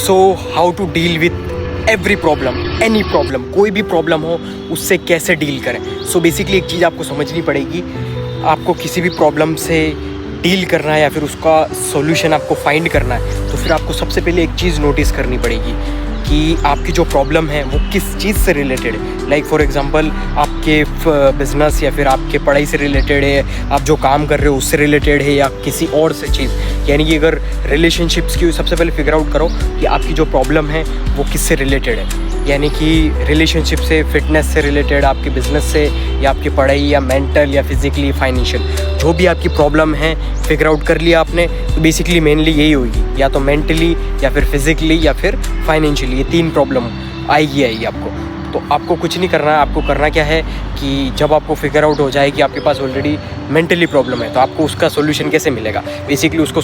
So how to deal with every problem, any problem, कोई भी problem हो उससे कैसे डील करें। सो बेसिकली एक चीज़ आपको समझनी पड़ेगी, आपको किसी भी प्रॉब्लम से डील करना है या फिर उसका सॉल्यूशन आपको फाइंड करना है, तो फिर आपको सबसे पहले एक चीज़ नोटिस करनी पड़ेगी कि आपकी जो प्रॉब्लम है वो किस चीज़ से रिलेटेड है। लाइक फॉर एग्जांपल आपके बिजनेस या फिर आपके पढ़ाई से रिलेटेड है, आप जो काम कर रहे हो उससे रिलेटेड है, या किसी और से चीज़। यानी कि अगर रिलेशनशिप्स की सबसे पहले फिगर आउट करो कि आपकी जो प्रॉब्लम है वो किससे रिलेटेड है। यानी कि रिलेशनशिप से, फिटनेस से रिलेटेड, आपके बिजनेस से, या आपकी पढ़ाई, या मेंटल, या फिजिकली, फाइनेंशियल, जो भी आपकी प्रॉब्लम है फिगर आउट कर लिया आपने, तो बेसिकली मेनली यही होगी, या तो मेंटली या फिर फिजिकली या फिर फाइनेंशियली, ये 3 प्रॉब्लम आएगी आपको। तो आपको कुछ नहीं करना है, आपको करना क्या है कि जब आपको फिगर आउट हो जाए कि आपके पास ऑलरेडी मेंटली प्रॉब्लम है, तो आपको उसका सोल्यूशन कैसे मिलेगा। बेसिकली उसका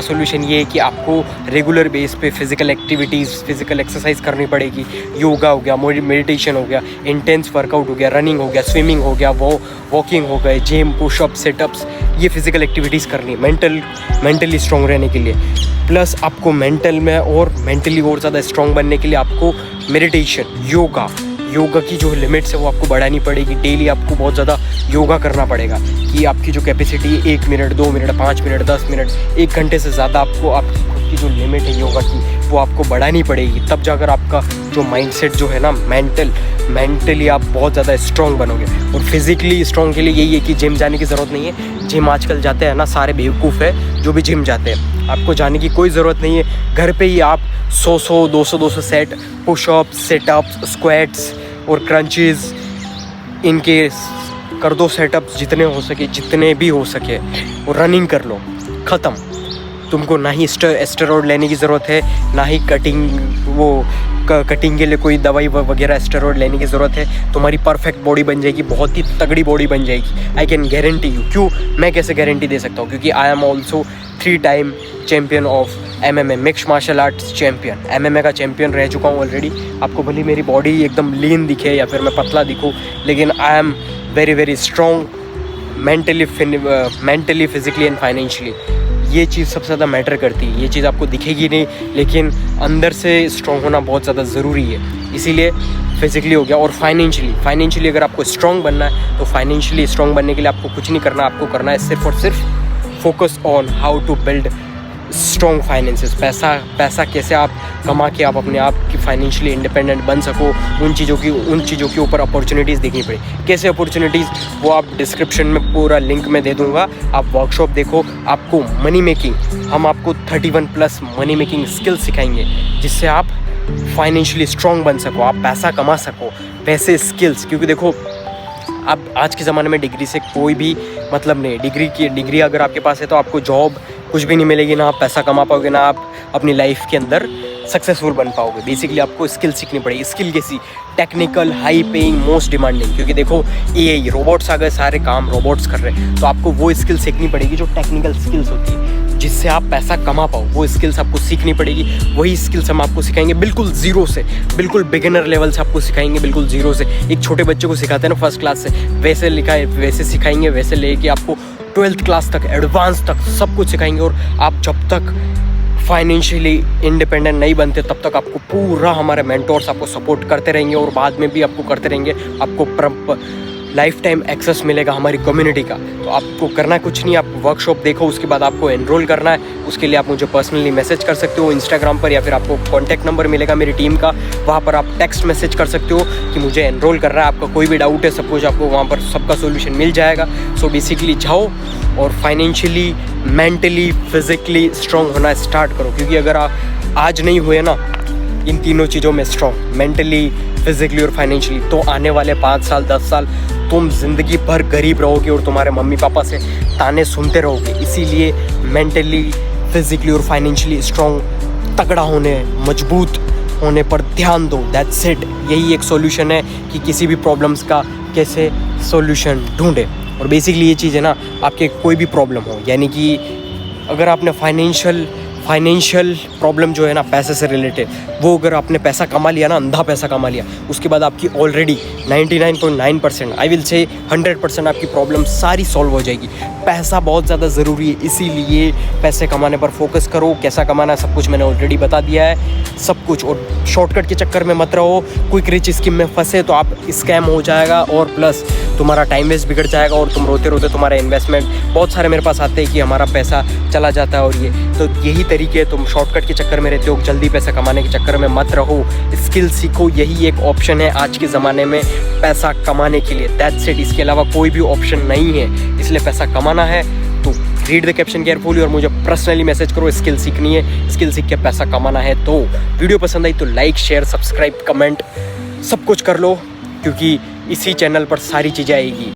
सोल्यूशन ये है कि आपको रेगुलर बेस पे फिजिकल एक्टिविटीज़, फिजिकल एक्सरसाइज करनी पड़ेगी। योगा हो गया, मेडिटेशन हो गया, इंटेंस वर्कआउट हो गया, रनिंग हो गया, स्विमिंग हो गया, वॉकिंग हो गए, जिम, पुशअप, सेटअप्स, ये फिजिकल एक्टिविटीज़ करनी है मेंटली स्ट्रॉन्ग रहने के लिए। प्लस आपको मेंटली और ज़्यादा स्ट्रॉन्ग बनने के लिए आपको मेडिटेशन, योगा की जो लिमिट्स है वो आपको बढ़ानी पड़ेगी। डेली आपको बहुत ज़्यादा योगा करना पड़ेगा कि आपकी जो कैपेसिटी है 1 मिनट, 2 मिनट, 5 मिनट, 10 मिनट, 1 घंटे से ज़्यादा आपको आपकी खुद की जो लिमिट है योगा की वो आपको बढ़ानी पड़ेगी। तब जाकर आपका जो माइंडसेट जो है ना, मेंटली आप बहुत ज़्यादा स्ट्रॉन्ग बनोगे। और फिज़िकली स्ट्रॉन्ग के लिए यही है कि जिम जाने की ज़रूरत नहीं है। जिम आजकल जाते हैं ना, सारे बेवकूफ़ है जो भी जिम जाते हैं। आपको जाने की कोई ज़रूरत नहीं है। घर पे ही आप 100 200 सेट पुशअप, सेटअप्स, स्क्वाट्स और क्रंचेस इनके कर दो सेटअप्स, जितने भी हो सके, और रनिंग कर लो, ख़त्म। तुमको ना ही स्टेरॉइड लेने की ज़रूरत है, ना ही कटिंग के लिए कोई दवाई वगैरह स्टेरॉइड लेने की ज़रूरत है। तुम्हारी परफेक्ट बॉडी बन जाएगी, बहुत ही तगड़ी बॉडी बन जाएगी। I can guarantee you. क्यों, मैं कैसे गारंटी दे सकता हूँ? क्योंकि I am also 3 time champion of MMA, mixed martial arts champion, MMA का चैम्पियन रह चुका हूँ ऑलरेडी। आपको भले मेरी बॉडी एकदम लीन दिखे या फिर मैं पतला दिखूँ, लेकिन I am very strong mentally, physically and financially. ये चीज़ सबसे ज़्यादा मैटर करती है। ये चीज़ आपको दिखेगी नहीं, लेकिन अंदर से स्ट्रॉन्ग होना बहुत ज़्यादा ज़रूरी है। इसीलिए फिजिकली हो गया। और फाइनेंशियली अगर आपको स्ट्रॉन्ग बनना है, तो फाइनेंशियली स्ट्रॉन्ग बनने के लिए आपको कुछ नहीं करना, आपको करना है सिर्फ और सिर्फ focus on how to build strong finances. पैसा कैसे आप कमा के आप अपने आप की फाइनेंशियली इंडिपेंडेंट बन सको, उन चीज़ों के ऊपर अपॉर्चुनिटीज़ देखनी पड़े। कैसे अपॉर्चुनिटीज़, वो आप डिस्क्रिप्शन में पूरा लिंक में दे दूँगा। आप वर्कशॉप देखो, आपको मनी मेकिंग, हम आपको 31+ मनी मेकिंग स्किल्स सिखाएंगे, जिससे आप फाइनेंशियली स्ट्रॉन्ग बन सको, आप पैसा कमा सको। पैसे, स्किल्स, क्योंकि देखो अब आज के ज़माने में डिग्री से कोई भी मतलब नहीं। डिग्री अगर आपके पास है तो आपको जॉब कुछ भी नहीं मिलेगी, ना आप पैसा कमा पाओगे, ना आप अपनी लाइफ के अंदर सक्सेसफुल बन पाओगे। बेसिकली आपको स्किल सीखनी पड़ेगी। स्किल कैसी? Technical, high paying, most demanding. क्योंकि देखो AI, रोबोट्स आ गए, सारे काम रोबोट्स कर रहे हैं, तो आपको वो स्किल सीखनी पड़ेगी जो टेक्निकल स्किल्स होती है, जिससे आप पैसा कमा पाओ। वो स्किल्स आपको सीखनी पड़ेगी। वही स्किल्स हम आपको सिखाएंगे बिल्कुल ज़ीरो से, बिल्कुल बिगिनर लेवल से आपको सिखाएंगे, बिल्कुल ज़ीरो से। एक छोटे बच्चे को सिखाते हैं ना फर्स्ट क्लास से, वैसे सिखाएंगे, वैसे लेके आपको 12th क्लास तक, एडवांस तक सब कुछ सिखाएंगे। और आप जब तक फाइनेंशियली इंडिपेंडेंट नहीं बनते, तब तक आपको पूरा हमारे मेंटोर्स आपको सपोर्ट करते रहेंगे, और बाद में भी आपको करते रहेंगे। आपको लाइफ टाइम एक्सेस मिलेगा हमारी कम्युनिटी का। तो आपको करना कुछ नहीं, आप वर्कशॉप देखो, उसके बाद आपको एनरोल करना है। उसके लिए आप मुझे पर्सनली मैसेज कर सकते हो इंस्टाग्राम पर, या फिर आपको कॉन्टैक्ट नंबर मिलेगा मेरी टीम का, वहाँ पर आप टेक्स्ट मैसेज कर सकते हो कि मुझे एनरोल करना है। आपका कोई भी डाउट है, सब कुछ आपको वहाँ पर सबका सोल्यूशन मिल जाएगा। सो बेसिकली जाओ और फाइनेंशियली, मेंटली, फिजिकली स्ट्रॉन्ग होना स्टार्ट करो। क्योंकि अगर आप आज नहीं हुए ना इन तीनों चीज़ों में स्ट्रॉन्ग, मेंटली, फिजिकली और फाइनेंशियली, तो आने वाले 5 साल 10 साल तुम ज़िंदगी भर गरीब रहोगे और तुम्हारे मम्मी पापा से ताने सुनते रहोगे। इसीलिए मेंटली, फिजिकली और फाइनेंशियली स्ट्रॉन्ग, तगड़ा होने, मजबूत होने पर ध्यान दो। That's it. यही एक सॉल्यूशन है कि किसी भी प्रॉब्लम्स का कैसे सॉल्यूशन ढूंढे। और बेसिकली ये चीज़ है ना, आपके कोई भी प्रॉब्लम हो, यानी कि अगर आपने फाइनेंशियल प्रॉब्लम जो है ना पैसे से रिलेटेड, वो अगर आपने पैसा कमा लिया ना, अंधा पैसा कमा लिया, उसके बाद आपकी ऑलरेडी 99.9%, आई विल से 100% आपकी प्रॉब्लम सारी सॉल्व हो जाएगी। पैसा बहुत ज़्यादा ज़रूरी है, इसीलिए पैसे कमाने पर फोकस करो। कैसा कमाना सब कुछ मैंने ऑलरेडी बता दिया है, सब कुछ। और शॉर्टकट के चक्कर में मत रहो, क्विक रिच स्कीम में फंसे तो आप स्कैम हो जाएगा और प्लस तुम्हारा टाइम वेस्ट बिगड़ जाएगा और तुम रोते रोते तुम्हारा इन्वेस्टमेंट, बहुत सारे मेरे पास आते हैं कि हमारा पैसा चला जाता है। और ये तो यही तरीके है, तुम शॉर्टकट के चक्कर में रहते हो, जल्दी पैसा कमाने के चक्कर में मत रहो, स्किल सीखो। यही एक ऑप्शन है आज के ज़माने में पैसा कमाने के लिए, दैट्स इट। इसके अलावा कोई भी ऑप्शन नहीं है, इसलिए पैसा कमाना है तो रीड द कैप्शन केयरफुली और मुझे पर्सनली मैसेज करो। स्किल सीखनी है, स्किल सीख के पैसा कमाना है। तो वीडियो पसंद आई तो लाइक, शेयर, सब्सक्राइब, कमेंट सब कुछ कर लो, क्योंकि इसी चैनल पर सारी चीज़ें आएगी।